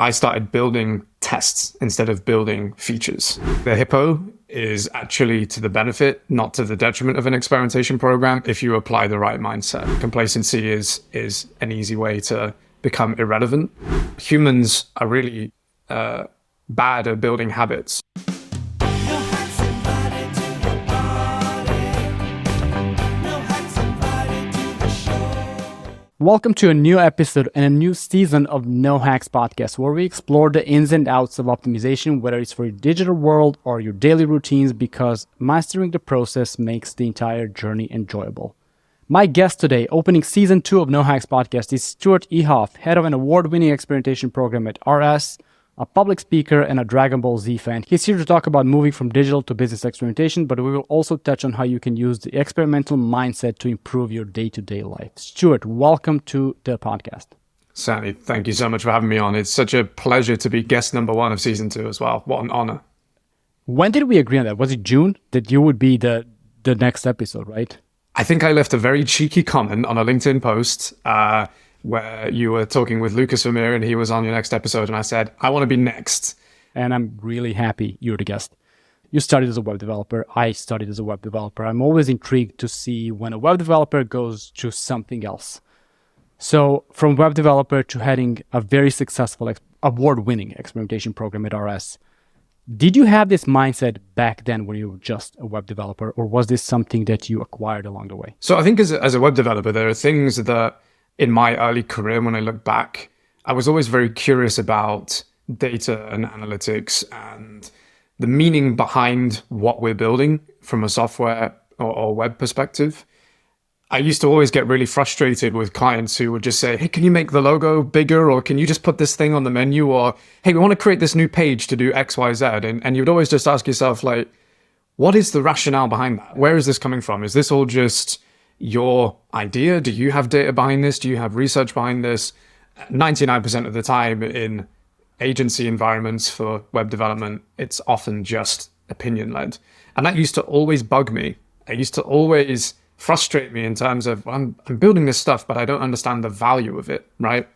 I started building tests instead of building features. The hippo is actually to the benefit, not to the detriment of an experimentation program if you apply the right mindset. Complacency is an easy way to become irrelevant. Humans are really bad at building habits. Welcome to a new episode and a new season of No Hacks Podcast, where we explore the ins and outs of optimization, whether it's for your digital world or your daily routines, because mastering the process makes the entire journey enjoyable. My guest today, opening season 2 of No Hacks Podcast, is Stewart Ehoff, head of an award-winning experimentation program at RS, a public speaker and a Dragon Ball Z fan. He's here to talk about moving from digital to business experimentation, but we will also touch on how you can use the experimental mindset to improve your day-to-day life. Stewart, welcome to the podcast. Sandy, thank you so much for having me on. It's such a pleasure to be guest number 1 of season 2 as well. What an honor. When did we agree on that? Was it June that you would be the next episode, right? I think I left a very cheeky comment on a LinkedIn post where you were talking with Lucas Vermeer and he was on your next episode, and I said, I want to be next. And I'm really happy you're the guest. You started as a web developer. I started as a web developer. I'm always intrigued to see when a web developer goes to something else. So from web developer to heading a very successful award-winning experimentation program at RS, did you have this mindset back then when you were just a web developer, or was this something that you acquired along the way? So I think as a web developer, there are things that in my early career, when I look back, I was always very curious about data and analytics and the meaning behind what we're building from a software or web perspective. I used to always get really frustrated with clients who would just say, hey, can you make the logo bigger? Or can you just put this thing on the menu? Or, hey, we want to create this new page to do X, Y, Z. And you'd always just ask yourself, like, what is the rationale behind that? Where is this coming from? Is this all just your idea? Do you have data behind this? Do you have research behind this? 99% of the time in agency environments for web development, it's often just opinion-led. And that used to always bug me. It used to always frustrate me in terms of, I'm building this stuff, but I don't understand the value of it, right?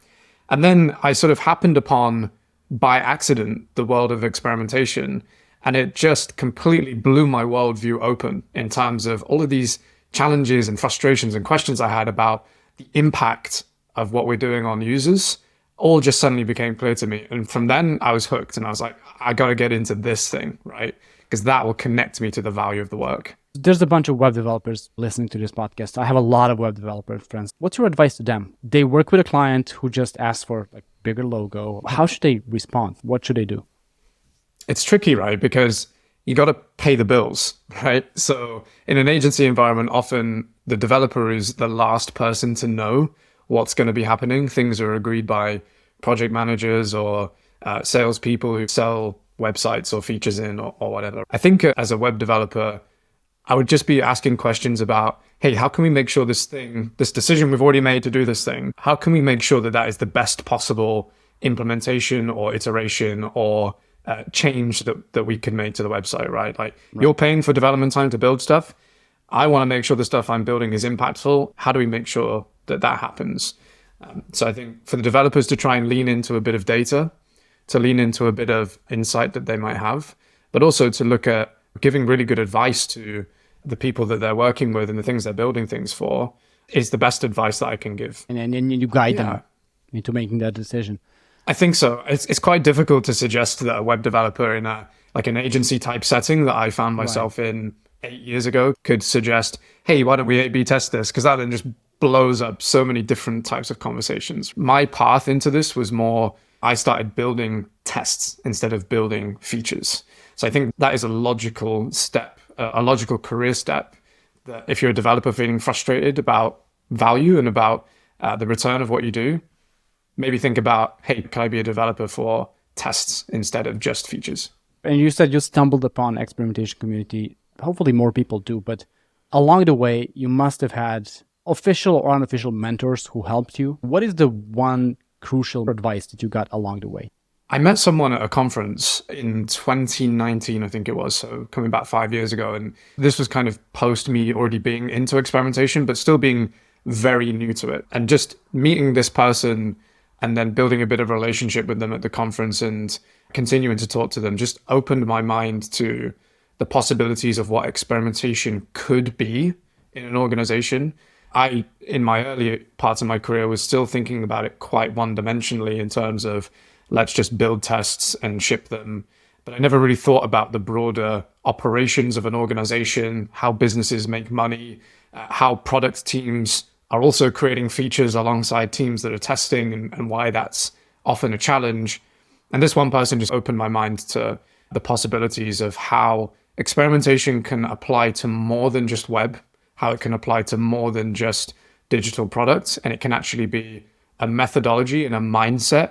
And then I sort of happened upon, by accident, the world of experimentation, and it just completely blew my worldview open in terms of all of these challenges and frustrations and questions I had about the impact of what we're doing on users all just suddenly became clear to me. And from then I was hooked, and I was like, I got to get into this thing, right? Because that will connect me to the value of the work. There's a bunch of web developers listening to this podcast. I have a lot of web developer friends. What's your advice to them? They work with a client who just asks for a bigger logo. How should they respond? What should they do? It's tricky, right? Because you got to pay the bills, right? So in an agency environment, often the developer is the last person to know what's going to be happening. Things are agreed by project managers or salespeople who sell websites or features in or whatever. I think as a web developer, I would just be asking questions about, hey, how can we make sure this decision we've already made to do this thing, how can we make sure that that is the best possible implementation or iteration or change that we can make to the website, right? Like, you're paying for development time to build stuff. I want to make sure the stuff I'm building is impactful. How do we make sure that happens? So I think for the developers to try and lean into a bit of data, to lean into a bit of insight that they might have, but also to look at giving really good advice to the people that they're working with and the things they're building things for is the best advice that I can give. And you guide them into making that decision. I think so. It's quite difficult to suggest that a web developer in an agency type setting that I found myself in 8 years ago could suggest, hey, why don't we A/B test this? Because that then just blows up so many different types of conversations. My path into this was more, I started building tests instead of building features. So I think that is a logical step, a logical career step, that if you're a developer feeling frustrated about value and about the return of what you do, maybe think about, hey, can I be a developer for tests instead of just features? And you said you stumbled upon experimentation community. Hopefully more people do, but along the way, you must have had official or unofficial mentors who helped you. What is the one crucial advice that you got along the way? I met someone at a conference in 2019, I think it was, so coming back 5 years ago. And this was kind of post me already being into experimentation, but still being very new to it. And just meeting this person, and then building a bit of a relationship with them at the conference and continuing to talk to them just opened my mind to the possibilities of what experimentation could be in an organization. I, in my early parts of my career, was still thinking about it quite one-dimensionally in terms of let's just build tests and ship them. But I never really thought about the broader operations of an organization, how businesses make money, how product teams are also creating features alongside teams that are testing, and why that's often a challenge. And this one person just opened my mind to the possibilities of how experimentation can apply to more than just web, how it can apply to more than just digital products, and it can actually be a methodology and a mindset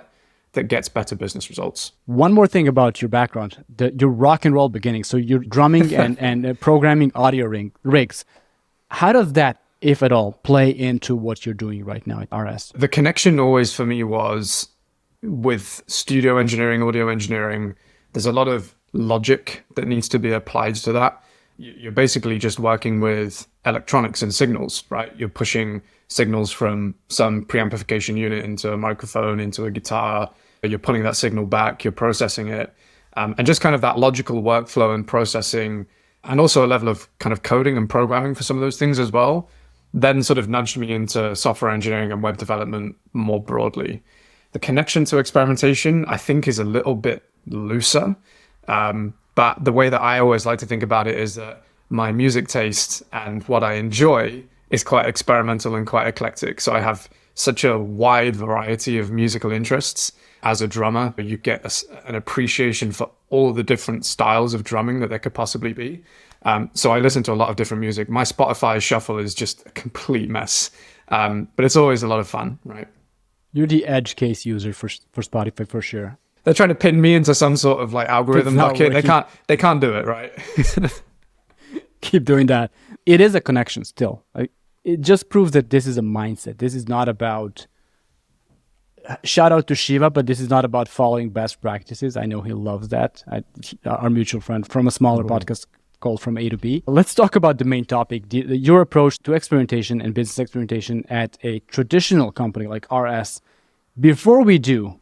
that gets better business results. One more thing about your background, your rock and roll beginning. So you're drumming and programming audio rigs. How does that, if at all, play into what you're doing right now at RS? The connection always for me was with studio engineering, audio engineering. There's a lot of logic that needs to be applied to that. You're basically just working with electronics and signals, right? You're pushing signals from some preamplification unit into a microphone, into a guitar. You're pulling that signal back, you're processing it. And just kind of that logical workflow and processing, and also a level of kind of coding and programming for some of those things as well, then sort of nudged me into software engineering and web development more broadly. The connection to experimentation, I think, is a little bit looser. But the way that I always like to think about it is that my music taste and what I enjoy is quite experimental and quite eclectic. So I have such a wide variety of musical interests. As a drummer, you get an appreciation for all the different styles of drumming that there could possibly be. So I listen to a lot of different music. My Spotify shuffle is just a complete mess. But it's always a lot of fun, right? You're the edge case user for Spotify for sure. They're trying to pin me into some sort of like algorithm bucket. They can't do it, right? Keep doing that. It is a connection still. It just proves that this is a mindset. This is not about, shout out to Shiva, but this is not about following best practices. I know he loves that. Our mutual friend from a smaller podcast called From A to B. Let's talk about the main topic, your approach to experimentation and business experimentation at a traditional company like RS. Before we do,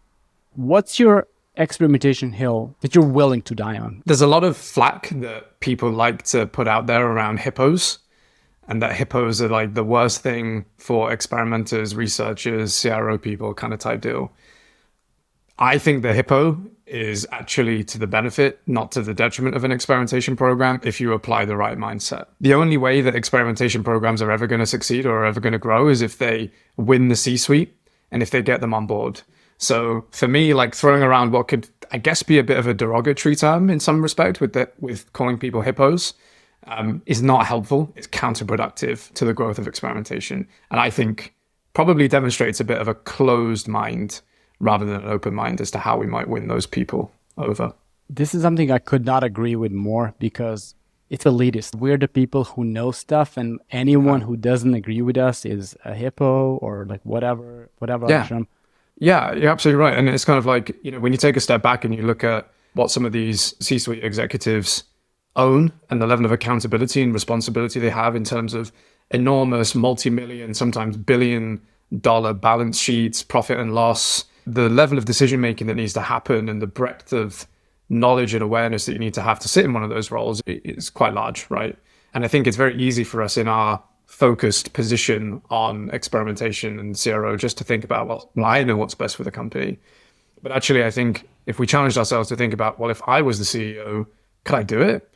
what's your experimentation hill that you're willing to die on? There's a lot of flack that people like to put out there around hippos, and that hippos are like the worst thing for experimenters, researchers, CRO people kind of type deal. I think the hippo is actually to the benefit, not to the detriment of an experimentation program if you apply the right mindset. The only way that experimentation programs are ever going to succeed or are ever going to grow is if they win the C-suite and if they get them on board. So for me, like throwing around what could, I guess, be a bit of a derogatory term in some respect with calling people hippos is not helpful. It's counterproductive to the growth of experimentation. And I think probably demonstrates a bit of a closed mind rather than an open mind as to how we might win those people over. This is something I could not agree with more because it's elitist. We're the people who know stuff, and anyone who doesn't agree with us is a hippo or like whatever ashram. Yeah, you're absolutely right. And it's kind of like, when you take a step back and you look at what some of these C-suite executives own and the level of accountability and responsibility they have in terms of enormous multi-million, sometimes billion-dollar balance sheets, profit and loss, the level of decision-making that needs to happen and the breadth of knowledge and awareness that you need to have to sit in one of those roles is quite large, right? And I think it's very easy for us in our focused position on experimentation and CRO just to think about, well, I know what's best for the company. But actually, I think if we challenged ourselves to think about, well, if I was the CEO, could I do it?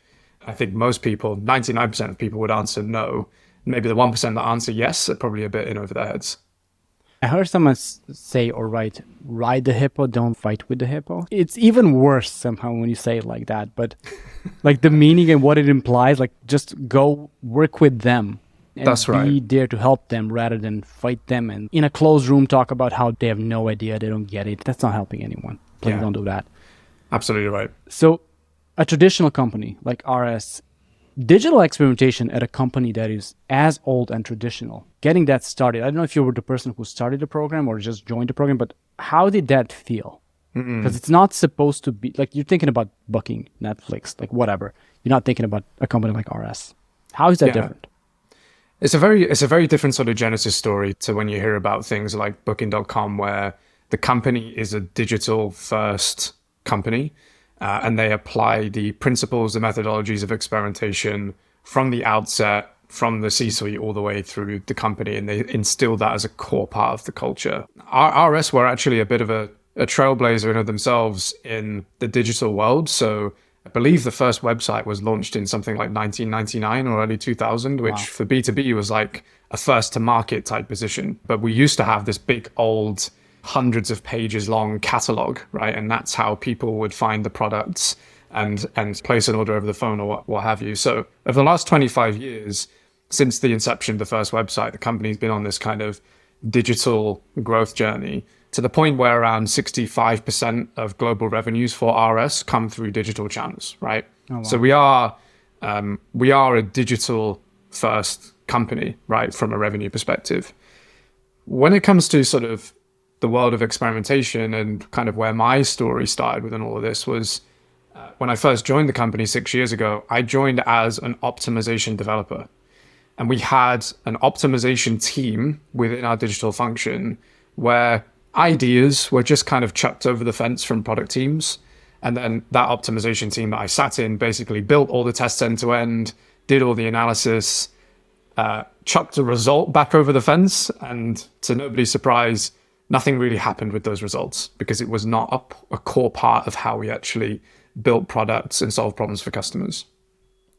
I think most people, 99% of people would answer no. Maybe the 1% that answer yes are probably a bit in over their heads. I heard someone say or write, ride the hippo, don't fight with the hippo. It's even worse somehow when you say it like that. But like the meaning and what it implies, like just go work with them. And That's right. Be there to help them rather than fight them and in a closed room talk about how they have no idea, they don't get it. That's not helping anyone. Please don't do that. Absolutely right. So a traditional company like RS, digital experimentation at a company that is as old and traditional, getting that started. I don't know if you were the person who started the program or just joined the program, but how did that feel? Because it's not supposed to be, like you're thinking about booking Netflix, like whatever. You're not thinking about a company like RS. How is that different? It's a very different sort of genesis story to when you hear about things like booking.com, where the company is a digital first company, and they apply the principles, the methodologies of experimentation from the outset, from the C-suite all the way through the company, and they instill that as a core part of the culture. RS were actually a bit of a trailblazer in of themselves in the digital world. So I believe the first website was launched in something like 1999 or early 2000, which for B2B was like a first to market type position. But we used to have this big old hundreds of pages long catalog, right? And that's how people would find the products and place an order over the phone or what have you. So over the last 25 years, since the inception of the first website, the company's been on this kind of digital growth journey to the point where around 65% of global revenues for RS come through digital channels, right? Oh, wow. So we are a digital first company, right, from a revenue perspective. When it comes to sort of the world of experimentation and kind of where my story started within all of this was when I first joined the company 6 years ago, I joined as an optimization developer. And we had an optimization team within our digital function where ideas were just kind of chucked over the fence from product teams. And then that optimization team that I sat in basically built all the tests end to end, did all the analysis, chucked a result back over the fence. And to nobody's surprise, nothing really happened with those results because it was not a core part of how we actually built products and solved problems for customers.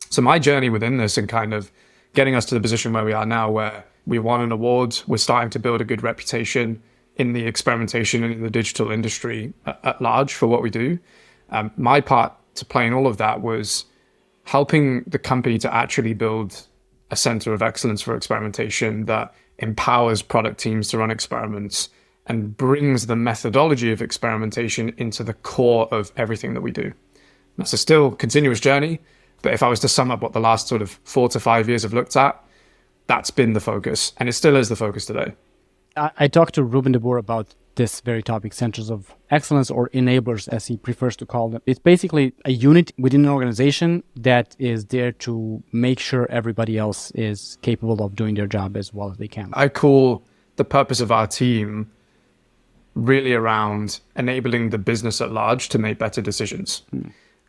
So my journey within this and kind of getting us to the position where we are now, where we won an award, we're starting to build a good reputation in the experimentation and in the digital industry at large for what we do. My part to play in all of that was helping the company to actually build a center of excellence for experimentation that empowers product teams to run experiments and brings the methodology of experimentation into the core of everything that we do. That's a still continuous journey, but if I was to sum up what the last sort of 4 to 5 years have looked at, that's been the focus, and it still is the focus today. I talked to Ruben de Boer about this very topic, centers of excellence, or enablers, as he prefers to call them. It's basically a unit within an organization that is there to make sure everybody else is capable of doing their job as well as they can. I call the purpose of our team really around enabling the business at large to make better decisions.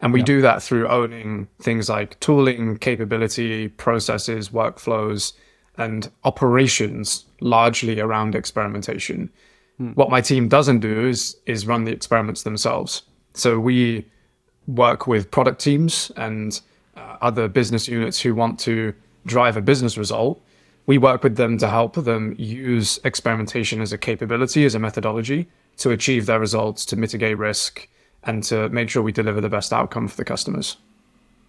And we do that through owning things like tooling, capability, processes, workflows, and operations largely around experimentation. What my team doesn't do is run the experiments themselves. So we work with product teams and other business units who want to drive a business result. We work with them to help them use experimentation as a capability, as a methodology to achieve their results, to mitigate risk, and to make sure we deliver the best outcome for the customers.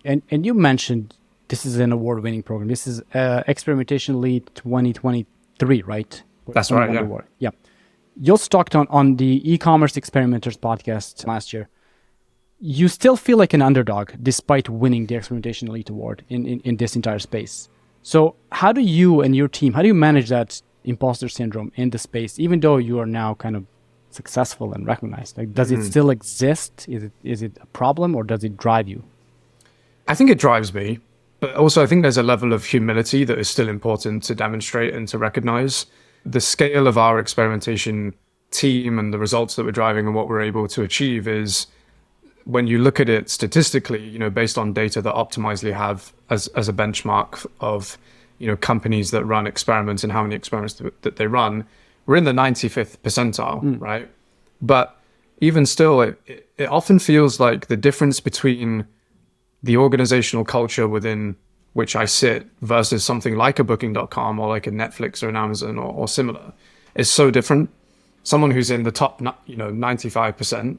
And you mentioned this is an award-winning program. This is Experimentation Lead 2023, right? That's right, yeah. Yeah. You also talked on the e-commerce experimenters podcast last year. You still feel like an underdog despite winning the Experimentation Elite Award in this entire space. So how do you and your team, how do you manage that imposter syndrome in the space, even though you are now kind of successful and recognized? Like, does it still exist? Is it a problem, or does it drive you? I think it drives me, but also I think there's a level of humility that is still important to demonstrate and to recognize. The scale of our experimentation team and the results that we're driving and what we're able to achieve is, when you look at it statistically, based on data that Optimizely have as a benchmark of, companies that run experiments and how many experiments that they run, we're in the 95th percentile, right? But even still, it often feels like the difference between the organizational culture within which I sit versus something like a Booking.com or like a Netflix or an Amazon or similar is so different. Someone who's in the top, 95%,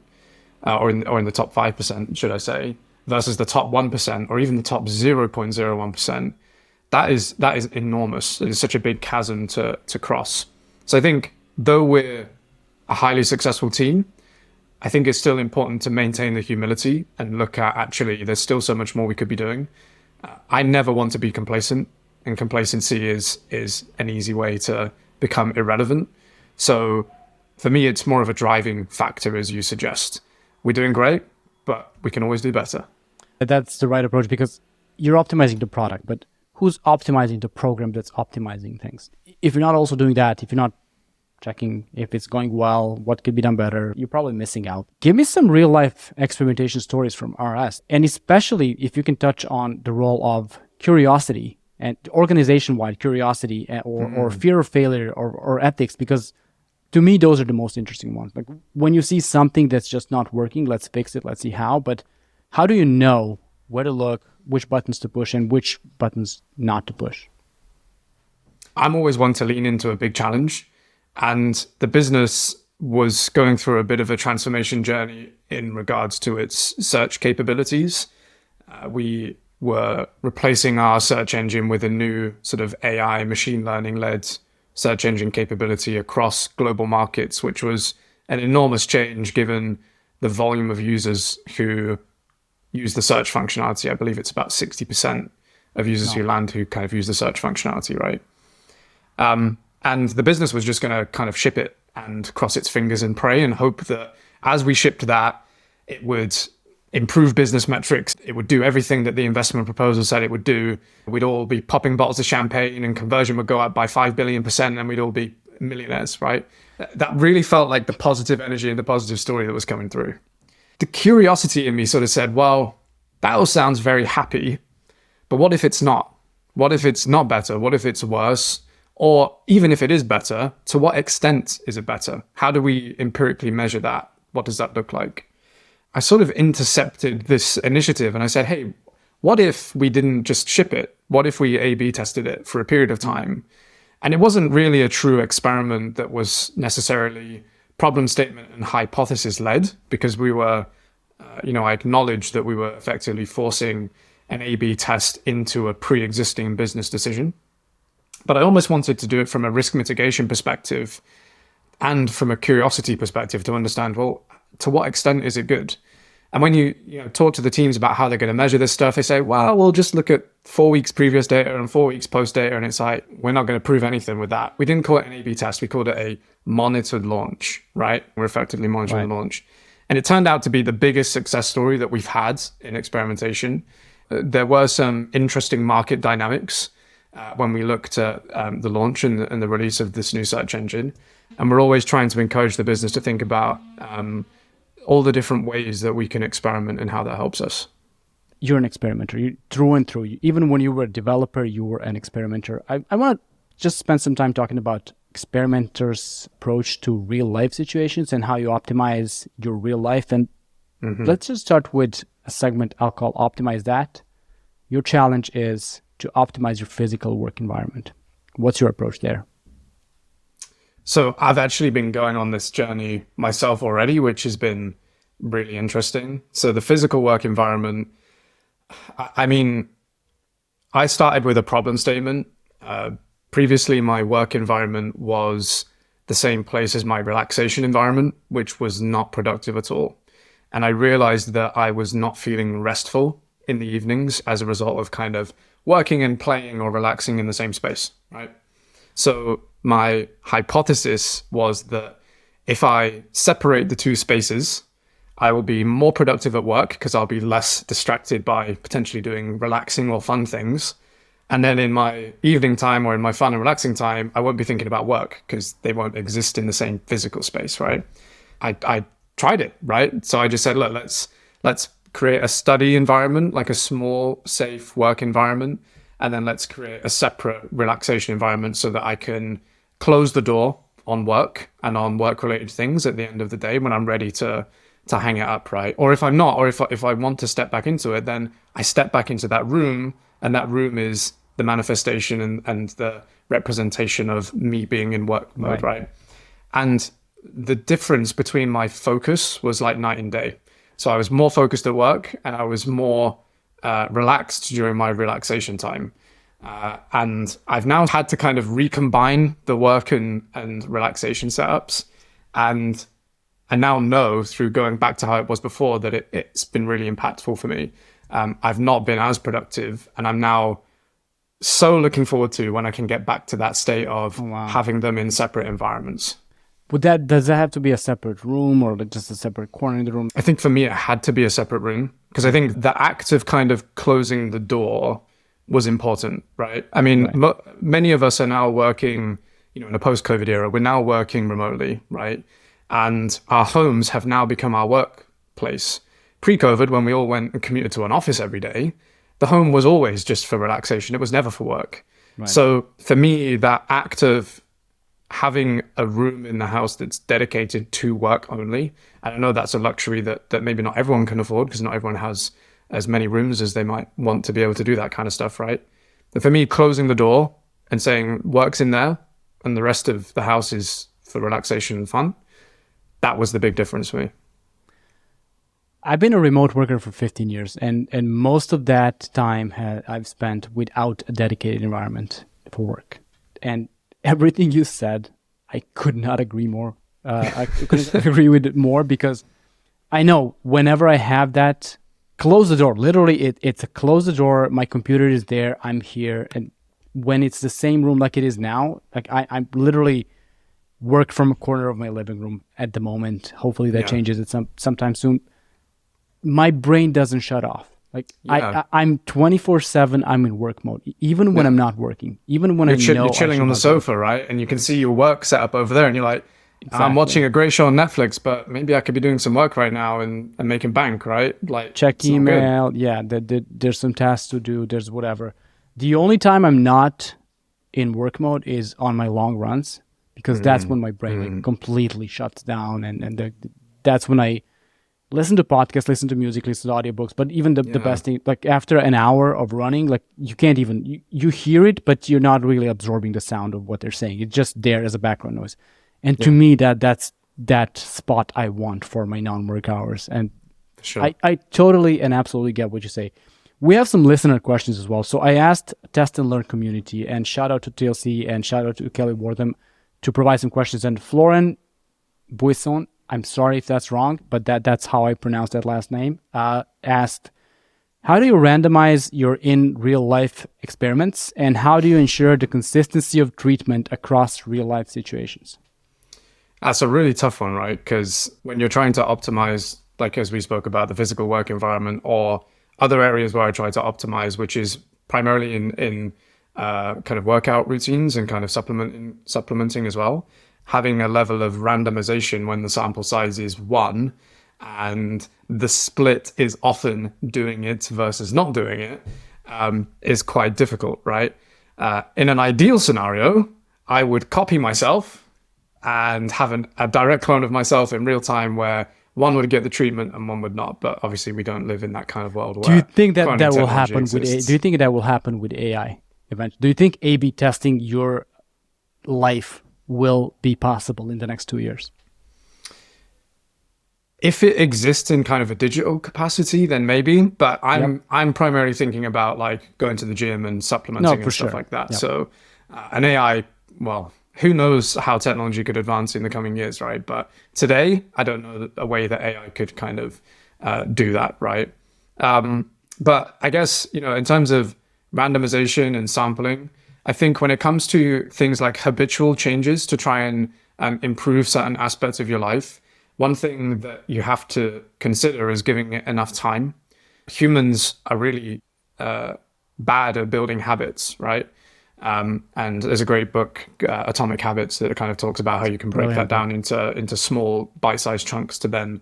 or in the top 5%, should I say, versus the top 1% or even the top 0.01%, that is enormous. It is such a big chasm to cross. So I think though we're a highly successful team, I think it's still important to maintain the humility and look at, actually, there's still so much more we could be doing. I never want to be complacent, and complacency is an easy way to become irrelevant. So for me, it's more of a driving factor, as you suggest. We're doing great, but we can always do better. That's the right approach, because you're optimizing the product, but who's optimizing the program that's optimizing things? If you're not also doing that, if you're not checking if it's going well, what could be done better. You're probably missing out. Give me some real life experimentation stories from RS, and especially if you can touch on the role of curiosity and organization-wide curiosity, or fear of failure, or ethics, because to me, those are the most interesting ones. Like when you see something that's just not working, let's fix it, let's see how. But how do you know where to look, which buttons to push, and which buttons not to push? I'm always one to lean into a big challenge. And the business was going through a bit of a transformation journey in regards to its search capabilities. We were replacing our search engine with a new sort of AI machine learning led search engine capability across global markets, which was an enormous change given the volume of users who use the search functionality. I believe it's about 60% of users who land who kind of use the search functionality, right? And the business was just going to kind of ship it and cross its fingers and pray and hope that as we shipped that, it would improve business metrics. It would do everything that the investment proposal said it would do. We'd all be popping bottles of champagne and conversion would go up by 5 billion% and we'd all be millionaires, right? That really felt like the positive energy and the positive story that was coming through. The curiosity in me sort of said, well, that all sounds very happy, but what if it's not? What if it's not better? What if it's worse? Or even if it is better, to what extent is it better? How do we empirically measure that? What does that look like? I sort of intercepted this initiative and I said, hey, what if we didn't just ship it? What if we A/B tested it for a period of time? And it wasn't really a true experiment that was necessarily problem statement and hypothesis led, because we were, I acknowledged that we were effectively forcing an A/B test into a pre-existing business decision. But I almost wanted to do it from a risk mitigation perspective and from a curiosity perspective to understand, well, to what extent is it good? And when you talk to the teams about how they're going to measure this stuff, they say, well, we'll just look at 4 weeks previous data and 4 weeks post data. And it's like, we're not going to prove anything with that. We didn't call it an A/B test. We called it a monitored launch, right? We're effectively monitoring the launch. And it turned out to be the biggest success story that we've had in experimentation. There were some interesting market dynamics when we looked at the launch and the release of this new search engine. And we're always trying to encourage the business to think about all the different ways that we can experiment and how that helps us. You're an experimenter, you through and through. Even when you were a developer, you were an experimenter. I want to just spend some time talking about experimenters' approach to real life situations and how you optimize your real life. And let's just start with a segment I'll call Optimize That. Your challenge is to optimize your physical work environment. What's your approach there? So I've actually been going on this journey myself already, which has been really interesting. So the physical work environment, I mean, I started with a problem statement. Previously, my work environment was the same place as my relaxation environment, which was not productive at all. And I realized that I was not feeling restful in the evenings as a result of kind of working and playing or relaxing in the same space, right? So my hypothesis was that if I separate the two spaces, I will be more productive at work because I'll be less distracted by potentially doing relaxing or fun things. And then in my evening time or in my fun and relaxing time, I won't be thinking about work because they won't exist in the same physical space, right? I tried it, right? So I just said, look, let's create a study environment, like a small, safe work environment. And then let's create a separate relaxation environment so that I can close the door on work and on work-related things at the end of the day when I'm ready to hang it up, right? Or if I'm not, or if I want to step back into it, then I step back into that room, and that room is the manifestation and the representation of me being in work mode, right? And the difference between my focus was like night and day. So I was more focused at work and I was more relaxed during my relaxation time. And I've now had to kind of recombine the work and relaxation setups. And I now know through going back to how it was before that it's been really impactful for me. I've not been as productive, and I'm now so looking forward to when I can get back to that state of having them in separate environments. Does that have to be a separate room or just a separate corner in the room? I think for me, it had to be a separate room because I think the act of kind of closing the door was important, right? I mean, many of us are now working in a post-COVID era, we're now working remotely, right? And our homes have now become our workplace. Pre-COVID, when we all went and commuted to an office every day, the home was always just for relaxation. It was never for work. Right. So for me, that act of having a room in the house that's dedicated to work only, and I know that's a luxury that maybe not everyone can afford, because not everyone has as many rooms as they might want to be able to do that kind of stuff, right? But for me, closing the door and saying work's in there and the rest of the house is for relaxation and fun, that was the big difference for me. I've been a remote worker for 15 years, and most of that time I've spent without a dedicated environment for work. And everything you said, I could not agree more. I couldn't agree with it more, because I know whenever I have that, close the door. Literally, it's a close the door. My computer is there. I'm here. And when it's the same room like it is now, like I'm literally work from a corner of my living room at the moment. Hopefully that changes at sometime soon. My brain doesn't shut off. Like I'm 24/7. I'm in work mode, even when I'm not working. Even when you're chilling on the sofa, right? And you can see your work set up over there, and you're like, exactly. I'm watching a great show on Netflix, but maybe I could be doing some work right now and making bank, right? Like check email. Yeah, there's some tasks to do. There's whatever. The only time I'm not in work mode is on my long runs, because that's when my brain like completely shuts down, and that's when I listen to podcasts, listen to music, listen to audiobooks. But even the best thing, like after an hour of running, like you can't even, you hear it, but you're not really absorbing the sound of what they're saying. It's just there as a background noise. And to me, that's that spot I want for my non-work hours. And sure. I totally and absolutely get what you say. We have some listener questions as well. So I asked Test and Learn community, and shout out to TLC and shout out to Kelly Wortham to provide some questions. And Florent Buisson, I'm sorry if that's wrong, but that's how I pronounce that last name, asked, how do you randomize your in real life experiments, and how do you ensure the consistency of treatment across real life situations? That's a really tough one, right? Because when you're trying to optimize, like as we spoke about, the physical work environment, or other areas where I try to optimize, which is primarily in kind of workout routines and kind of supplementing as well, having a level of randomization when the sample size is 1 and the split is often doing it versus not doing it, is quite difficult, right? In an ideal scenario, I would copy myself and have a direct clone of myself in real time where one would get the treatment and one would not. But obviously we don't live in that kind of world. Where do you think that will happen exists. do you think that will happen with AI eventually? Do you think A/B testing your life will be possible in the next 2 years? If it exists in kind of a digital capacity, then maybe. But I'm primarily thinking about like going to the gym and supplementing and stuff like that. Yep. So an AI, well, who knows how technology could advance in the coming years, right? But today, I don't know a way that AI could kind of do that, right? But I guess, in terms of randomization and sampling, I think when it comes to things like habitual changes to try and improve certain aspects of your life, one thing that you have to consider is giving it enough time. Humans are really bad at building habits, right? And there's a great book, Atomic Habits, that kind of talks about how you can break that down into small bite-sized chunks to then,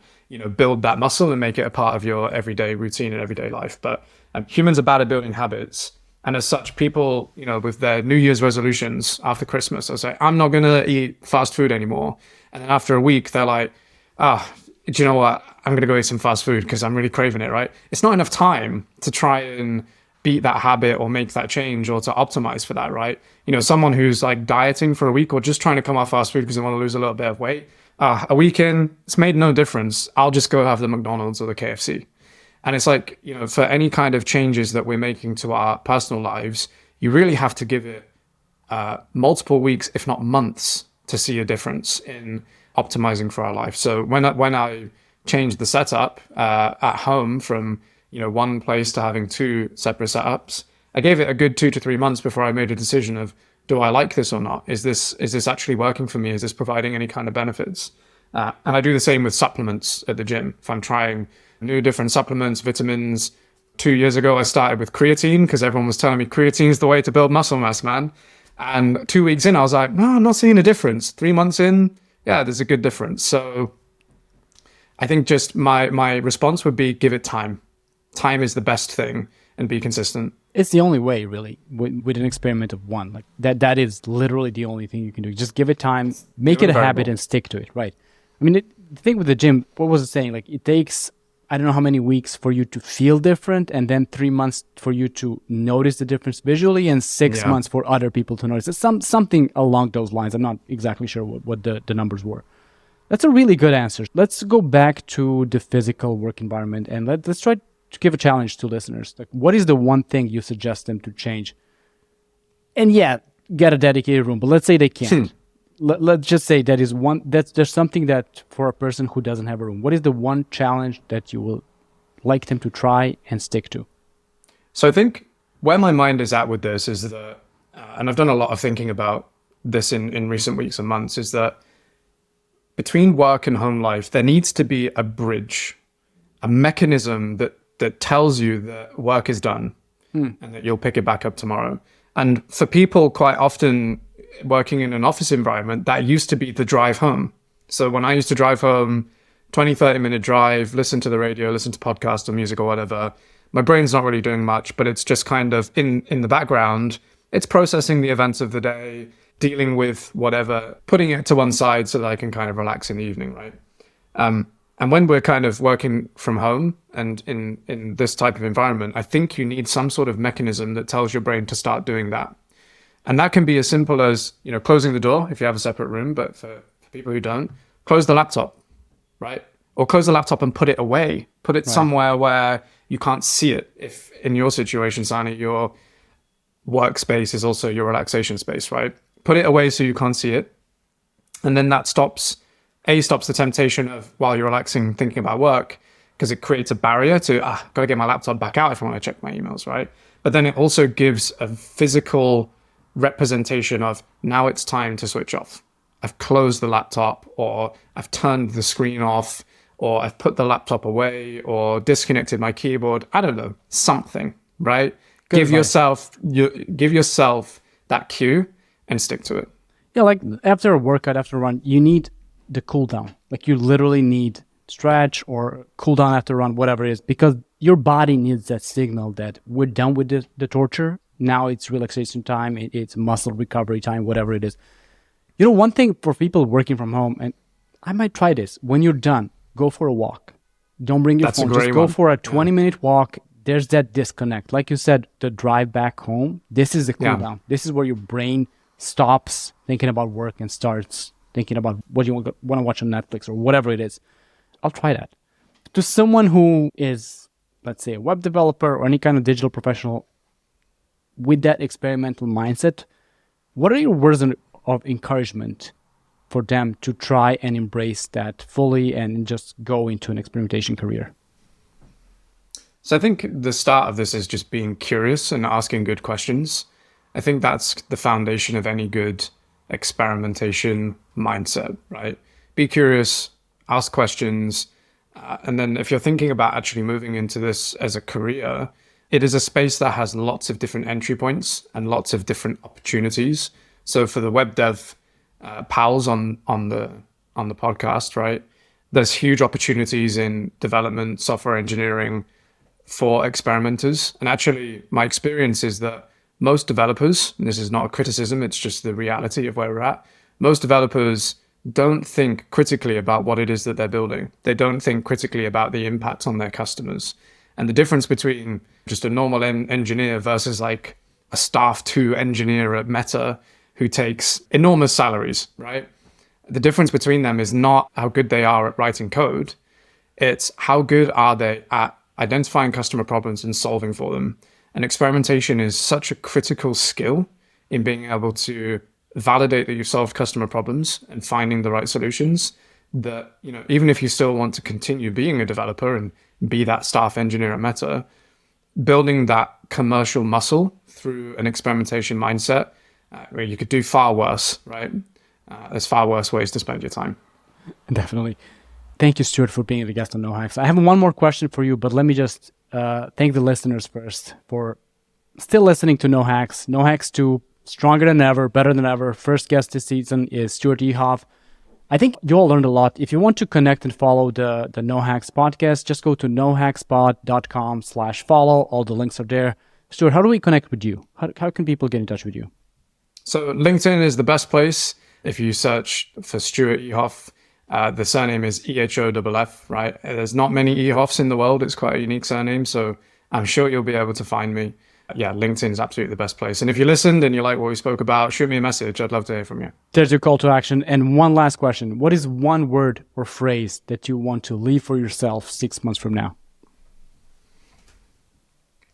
build that muscle and make it a part of your everyday routine and everyday life. But humans are bad at building habits. And as such, people, with their New Year's resolutions after Christmas, they'll say, I'm not going to eat fast food anymore. And then after a week, they're like, do you know what? I'm going to go eat some fast food because I'm really craving it, right? It's not enough time to try and beat that habit or make that change or to optimize for that, right? Someone who's like dieting for a week or just trying to come off fast food because they want to lose a little bit of weight, a week in, it's made no difference. I'll just go have the McDonald's or the KFC. And it's like, for any kind of changes that we're making to our personal lives, you really have to give it multiple weeks, if not months, to see a difference in optimizing for our life. So when I changed the setup at home from one place to having 2 separate setups, I gave it a good 2 to 3 months before I made a decision of, do I like this or not? Is this actually working for me? Is this providing any kind of benefits? And I do the same with supplements at the gym. If I'm trying new different supplements, vitamins. 2 years ago, I started with creatine because everyone was telling me creatine is the way to build muscle mass, man. And 2 weeks in, I was like, no, I'm not seeing a difference. 3 months in, yeah, there's a good difference. So I think just my response would be give it time. Time is the best thing, and be consistent. It's the only way, really, with an experiment of one. Like that is literally the only thing you can do. Just give it time, make it a habit, and stick to it, right? I mean, the thing with the gym, what was it saying? Like, it takes, I don't know how many weeks for you to feel different, and then 3 months for you to notice the difference visually, and 6 months for other people to notice. It's something along those lines. I'm not exactly sure what the numbers were. That's a really good answer. Let's go back to the physical work environment, and let's try to give a challenge to listeners. Like, what is the one thing you suggest them to change? And yeah, get a dedicated room. But let's say they can't. Let's just say there's something that for a person who doesn't have a room, what is the one challenge that you will like them to try and stick to? So I think where my mind is at with this is that, and I've done a lot of thinking about this in recent weeks and months, is that between work and home life, there needs to be a bridge, a mechanism that tells you that work is done and that you'll pick it back up tomorrow. And for people, quite often working in an office environment, that used to be the drive home. So when I used to drive home, 20, 30-minute drive, listen to the radio, listen to podcasts or music or whatever, my brain's not really doing much, but it's just kind of in the background. It's processing the events of the day, dealing with whatever, putting it to one side so that I can kind of relax in the evening, right? And when we're kind of working from home and in this type of environment, I think you need some sort of mechanism that tells your brain to start doing that. And that can be as simple as, closing the door if you have a separate room, but for people who don't, close the laptop, right? Or close the laptop and put it away. Put it somewhere where you can't see it. If in your situation, Sani, your workspace is also your relaxation space, right? Put it away so you can't see it. And then that stops the temptation of, while you're relaxing, thinking about work, because it creates a barrier to, got to get my laptop back out if I want to check my emails, right? But then it also gives a physical representation of, now it's time to switch off. I've closed the laptop, or I've turned the screen off, or I've put the laptop away, or disconnected my keyboard. I don't know, something, right? Give yourself that cue and stick to it. Yeah, like after a workout, after a run, you need the cool down. Like, you literally need stretch or cool down after a run, whatever it is, because your body needs that signal that we're done with the torture. Now it's relaxation time, it's muscle recovery time, whatever it is. One thing for people working from home, and I might try this, when you're done, go for a walk. Don't bring your phone. Just go for a 20-minute walk. There's that disconnect. Like you said, the drive back home, this is the cool down. This is where your brain stops thinking about work and starts thinking about what you want to watch on Netflix or whatever it is. I'll try that. To someone who is, let's say, a web developer or any kind of digital professional with that experimental mindset, what are your words of encouragement for them to try and embrace that fully and just go into an experimentation career? So I think the start of this is just being curious and asking good questions. I think that's the foundation of any good experimentation mindset, right? Be curious, ask questions. And then if you're thinking about actually moving into this as a career, it is a space that has lots of different entry points and lots of different opportunities. So for the web dev pals on the podcast, right, there's huge opportunities in development, software engineering for experimenters. And actually, my experience is that most developers, and this is not a criticism, it's just the reality of where we're at, most developers don't think critically about what it is that they're building. They don't think critically about the impact on their customers. And the difference between just a normal engineer versus like a staff 2 engineer at Meta who takes enormous salaries, right? The difference between them is not how good they are at writing code. It's how good are they at identifying customer problems and solving for them. And experimentation is such a critical skill in being able to validate that you've solved customer problems and finding the right solutions that, even if you still want to continue being a developer and be that staff engineer at Meta, building that commercial muscle through an experimentation mindset, where you could do far worse, right? There's far worse ways to spend your time. Definitely. Thank you, Stewart, for being the guest on No Hacks. I have one more question for you, but let me just thank the listeners first for still listening to No Hacks. No Hacks 2 stronger than ever, better than ever. First guest this season is Stewart Ehoff. I think you all learned a lot. If you want to connect and follow the No Hacks podcast, just go to nohackspot.com/follow. All the links are there. Stuart, how do we connect with you? How can people get in touch with you? So LinkedIn is the best place. If you search for Stewart Ehoff, the surname is Ehoff, right? There's not many Ehoffs in the world. It's quite a unique surname. So I'm sure you'll be able to find me. Yeah, LinkedIn is absolutely the best place. And if you listened and you like what we spoke about, shoot me a message. I'd love to hear from you. There's your call to action. And one last question. What is one word or phrase that you want to leave for yourself 6 months from now?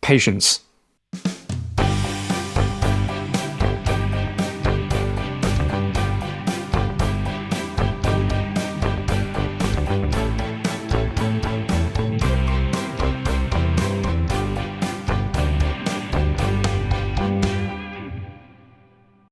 Patience.